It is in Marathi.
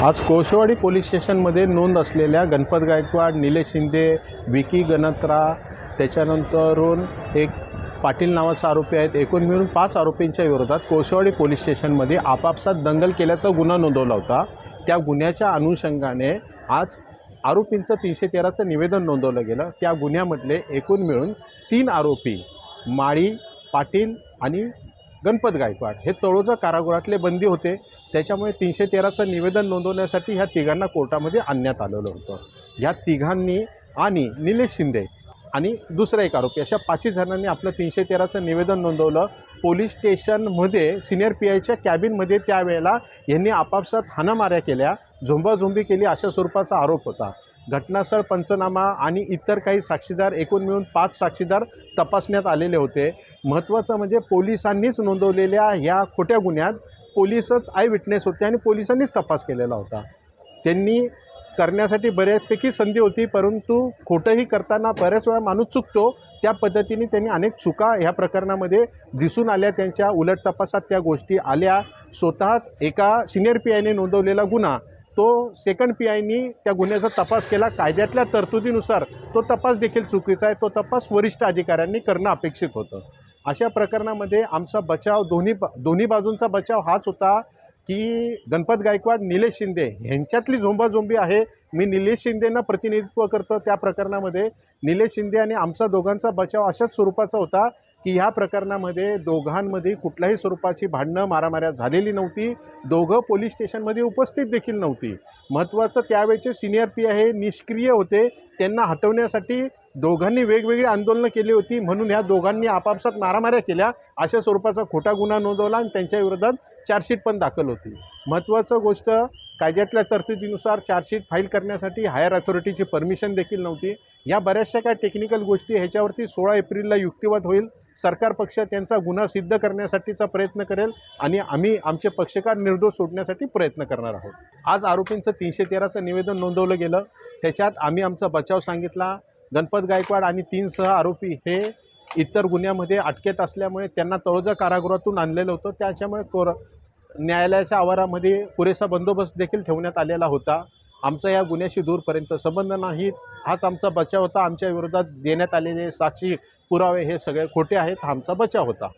आज कोळशेवाडी पोलीस स्टेशनमध्ये नोंद असलेल्या गणपत गायकवाड, निलेश शिंदे, विकी गणत्रा, त्याच्यानंतरून एक पाटील नावाचा आरोपी आहेत, एकूण मिळून 5 आरोपींच्या विरोधात कोळशेवाडी पोलीस स्टेशनमध्ये आपापसात दंगल केल्याचा गुन्हा नोंदवला होता। त्या गुन्ह्याच्या अनुषंगाने आज आरोपींचं 313चं निवेदन नोंदवलं गेलं। त्या गुन्ह्यामधले एकूण मिळून 3 आरोपी माळी, पाटील आणि गणपत गायकवाड हे तळोजा कारागृहातले बंदी होते। त्याच्यामुळे 313चं निवेदन नोंदवण्यासाठी ह्या तिघांना कोर्टामध्ये आणण्यात आलेलं होतं। ह्या तिघांनी आणि निलेश शिंदे आणि दुसरा एक आरोपी अशा 5 जणांनी आपलं 313चं निवेदन नोंदवलं। पोलीस स्टेशनमध्ये सिनियर पीआयच्या कॅबिनमध्ये त्यावेळेला यांनी आपापसात हाणामाऱ्या केल्या, झोंबाझोंबी केली अशा स्वरूपाचा आरोप होता। घटनास्थळ पंचनामा आणि इतर काही साक्षीदार एकूण मिळून 5 साक्षीदार तपासण्यात आलेले होते। महत्त्वाचं म्हणजे पोलिसांनीच नोंदवलेल्या ह्या खोट्या गुन्ह्यात पोलीसच आय विटनेस होते आणि पोलिसांनीच तपास केलेला होता। त्यांनी करण्यासाठी बऱ्यापैकी संधी होती, परंतु खोटंही करताना बऱ्याच वेळा माणूस चुकतो। त्या पद्धतीने त्यांनी अनेक चुका ह्या प्रकरणामध्ये दिसून आल्या। त्यांच्या उलट तपासात त्या गोष्टी आल्या। स्वतःच एका सिनियर पीआयने नोंदवलेला गुन्हा तो सेकंड पीआयनी त्या गुन्ह्याचा तपास केला। कायद्यातल्या तरतुदीनुसार तो तपास देखील चुकीचा आहे। तो तपास वरिष्ठ अधिकाऱ्यांनी करणं अपेक्षित होतं। अशा प्रकरणामध्ये आमचा बचाव दोन्ही बाजूंचा बचाव हाच होता की गणपत गायकवाड, निलेश शिंदे ह्यांच्यातली झोंबाझोंबी आहे। मी निलेश शिंदेंना प्रतिनिधित्व करतो त्या प्रकरणामध्ये। निलेश शिंदे आणि आमचा दोघांचा बचाव अशाच स्वरूपाचा होता की ह्या प्रकरणामध्ये दोघांमध्ये कुठल्याही स्वरूपाची भांडणं मारामाऱ्या झालेली नव्हती। दोघं पोलीस स्टेशनमध्ये उपस्थित देखील नव्हती। महत्त्वाचं त्यावेळेचे सिनियर पीआय हे निष्क्रिय होते। त्यांना हटवण्यासाठी दोघांनी वेगवेगळी आंदोलनं केली होती, म्हणून ह्या दोघांनी आपापसात मारामाऱ्या केल्या अशा स्वरूपाचा खोटा गुन्हा नोंदवला आणि त्यांच्या विरोधात चार्जशीट पण दाखल होती। महत्त्वाचं गोष्ट कायद्यातल्या तरतुदीनुसार चार्जशीट फाईल करण्यासाठी हायर अथॉरिटीची परमिशन देखील नव्हती। या बऱ्याचशा काय टेक्निकल गोष्टी ह्याच्यावरती 16 एप्रिलला युक्तिवाद होईल। सरकार पक्ष त्यांचा गुन्हा सिद्ध करण्यासाठीचा प्रयत्न करेल आणि आम्ही आमचे पक्षकार निर्दोष सोडण्यासाठी प्रयत्न करणार आहोत। आज आरोपींचं 313चं निवेदन नोंदवलं गेलं। त्याच्यात आम्ही आमचा बचाव सांगितला। गणपत गायकवाड आणि 3 आरोपी हे इतर गुन्ह्यामध्ये अटकेत असल्यामुळे त्यांना तळोजा कारागृहातून आणलेलं होतं। त्याच्यामुळे न्यायालयाच्या आवारामध्ये पुरेसा बंदोबस्त देखील ठेवण्यात आलेला होता। आमचा या गुन्ह्याशी दूरपर्यंत संबंध नाही। हाच आमचा बचाव होता। आमच्या विरोधात देण्यात आलेले साक्षी पुरावे हे सगळे खोटे आहेत। हा आमचा बचाव होता।